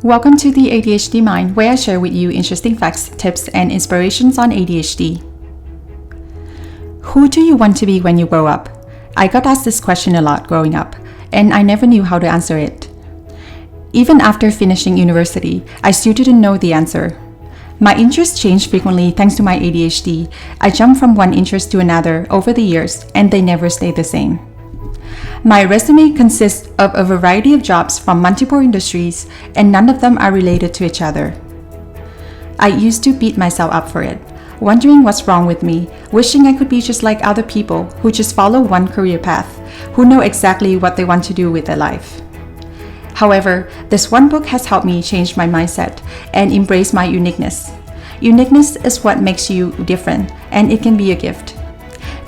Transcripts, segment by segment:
Welcome to the ADHD Mind, where I share with you interesting facts, tips, and inspirations on ADHD. Who do you want to be when you grow up? I got asked this question a lot growing up, and I never knew how to answer it. Even after finishing university, I still didn't know the answer. My interests changed frequently thanks to my ADHD. I jumped from one interest to another over the years, and they never stayed the same. My resume consists of a variety of jobs from multiple industries, and none of them are related to each other. I used to beat myself up for it, wondering what's wrong with me, wishing I could be just like other people who just follow one career path, who know exactly what they want to do with their life. However, this one book has helped me change my mindset and embrace my uniqueness. Uniqueness is what makes you different, and it can be a gift.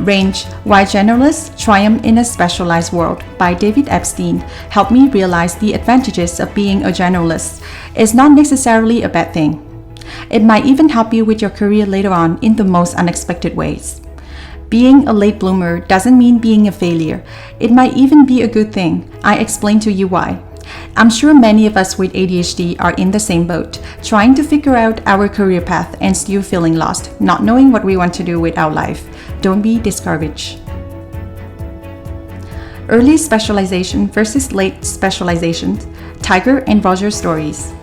Range: Why Generalists Triumph in a Specialized World by David Epstein helped me realize the advantages of being a generalist is not necessarily a bad thing. It might even help you with your career later on in the most unexpected ways. Being a late bloomer doesn't mean being a failure. It might even be a good thing. I explain to you why. I'm sure many of us with ADHD are in the same boat, trying to figure out our career path and still feeling lost, not knowing what we want to do with our life. Don't be discouraged. Early specialization versus late specialization, Tiger and Roger stories.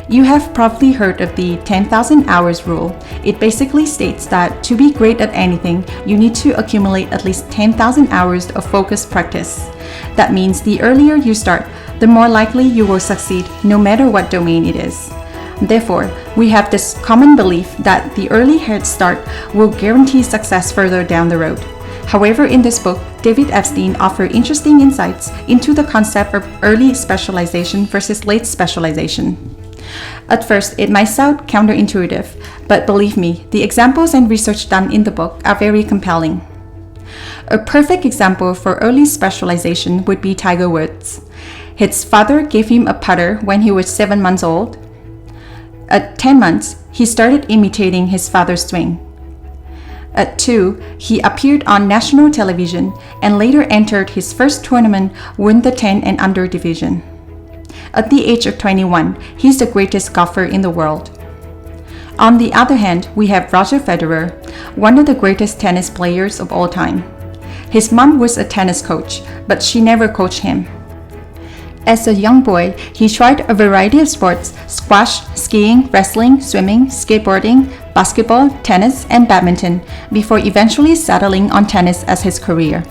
You have probably heard of the 10,000 hours rule. It basically states that to be great at anything, you need to accumulate at least 10,000 hours of focused practice. That means the earlier you start, the more likely you will succeed, no matter what domain it is. Therefore, we have this common belief that the early head start will guarantee success further down the road. However, in this book, David Epstein offers interesting insights into the concept of early specialization versus late specialization. At first, it might sound counterintuitive, but believe me, the examples and research done in the book are very compelling. A perfect example for early specialization would be Tiger Woods. His father gave him a putter when he was 7 months old. At 10 months, he started imitating his father's swing. At 2, he appeared on national television and later entered his first tournament, won the 10 and under division. At the age of 21, he's the greatest golfer in the world. On the other hand, we have Roger Federer, one of the greatest tennis players of all time. His mom was a tennis coach, but she never coached him. As a young boy, he tried a variety of sports: squash, skiing, wrestling, swimming, skateboarding, basketball, tennis, and badminton, before eventually settling on tennis as his career.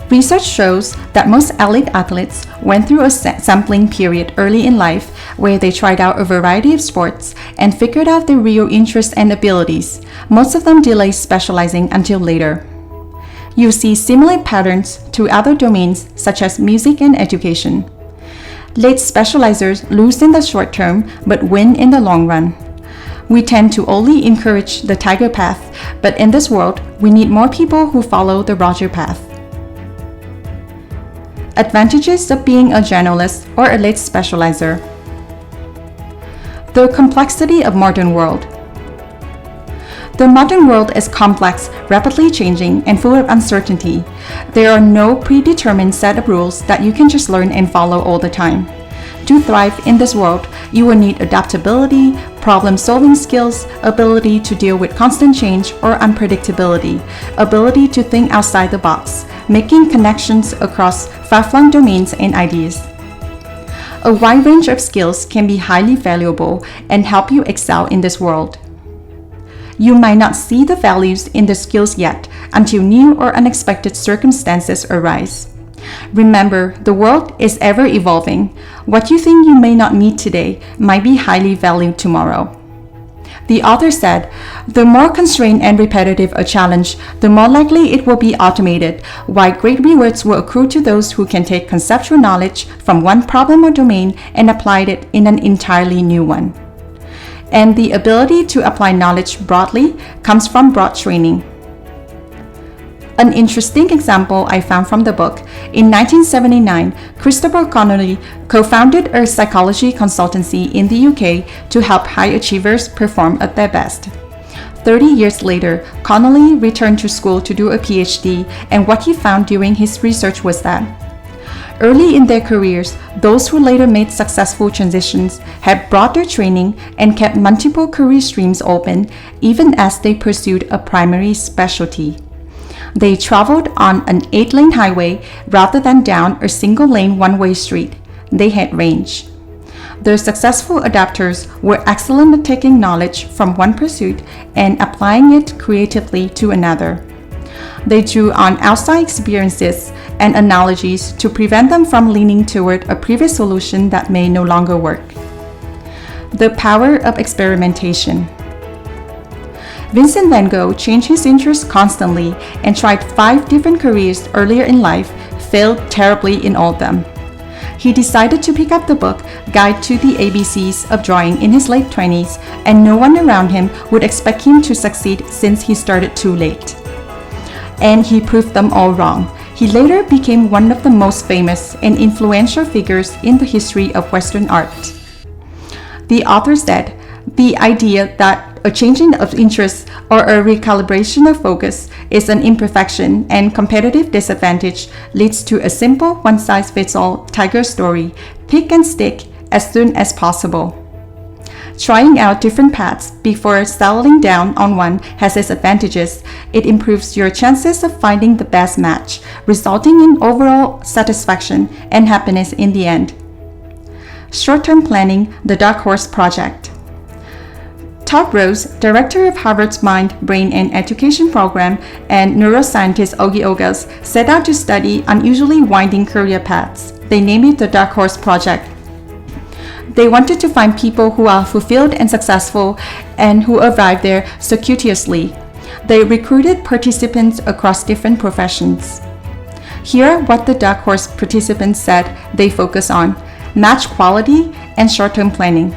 Research shows that most elite athletes went through a sampling period early in life where they tried out a variety of sports and figured out their real interests and abilities. Most of them delay specializing until later. You see similar patterns to other domains such as music and education. Late specializers lose in the short term but win in the long run. We tend to only encourage the Tiger path, but in this world, we need more people who follow the Roger path. Advantages of being a generalist or a late specializer. The complexity of modern world. The modern world is complex, rapidly changing, and full of uncertainty. There are no predetermined set of rules that you can just learn and follow all the time. To thrive in this world, you will need adaptability, problem-solving skills, ability to deal with constant change or unpredictability, ability to think outside the box, making connections across far-flung domains and ideas. A wide range of skills can be highly valuable and help you excel in this world. You might not see the values in the skills yet until new or unexpected circumstances arise. Remember, the world is ever evolving. What you think you may not need today might be highly valued tomorrow. The author said, "The more constrained and repetitive a challenge, the more likely it will be automated, while great rewards will accrue to those who can take conceptual knowledge from one problem or domain and apply it in an entirely new one." And the ability to apply knowledge broadly comes from broad training. An interesting example I found from the book: in 1979, Christopher Connolly co-founded a psychology consultancy in the UK to help high achievers perform at their best. 30 years later, Connolly returned to school to do a PhD, and what he found during his research was that Early in their careers, those who later made successful transitions had brought their training and kept multiple career streams open even as they pursued a primary specialty. They traveled on an 8-lane highway rather than down a single-lane one-way street. They had range. The successful adapters were excellent at taking knowledge from one pursuit and applying it creatively to another. They drew on outside experiences and analogies to prevent them from leaning toward a previous solution that may no longer work. The power of experimentation. Vincent van Gogh changed his interests constantly and tried 5 different careers earlier in life, failed terribly in all of them. He decided to pick up the book Guide to the ABCs of Drawing in his late 20s, and no one around him would expect him to succeed since he started too late. And he proved them all wrong. He later became one of the most famous and influential figures in the history of Western art. The author said, "The idea that a changing of interest or a recalibration of focus is an imperfection and competitive disadvantage leads to a simple one-size-fits-all tiger story, pick and stick as soon as possible. Trying out different paths before settling down on one has its advantages. It improves your chances of finding the best match, resulting in overall satisfaction and happiness in the end." Short-term planning, the Dark Horse Project. Todd Rose, director of Harvard's Mind, Brain, and Education program, and neuroscientist Ogi Ogas set out to study unusually winding career paths. They named it the Dark Horse Project. They wanted to find people who are fulfilled and successful and who arrive there circuitously. They recruited participants across different professions. Here are what the Dark Horse participants said they focus on: match quality and short-term planning.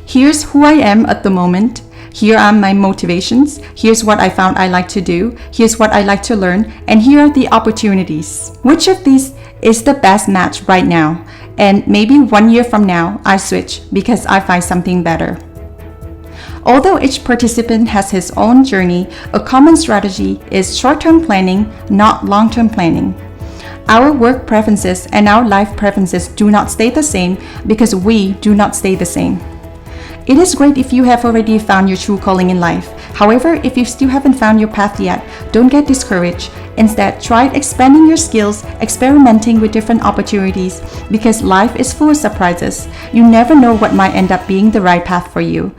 Here's who I am at the moment. Here are my motivations. Here's what I found I like to do. Here's what I like to learn. And here are the opportunities. Which of these is the best match right now? And maybe 1 year from now, I switch because I find something better. Although each participant has his own journey, a common strategy is short-term planning, not long-term planning. Our work preferences and our life preferences do not stay the same because we do not stay the same. It is great if you have already found your true calling in life. However, if you still haven't found your path yet, don't get discouraged. Instead, try expanding your skills, experimenting with different opportunities, because life is full of surprises. You never know what might end up being the right path for you.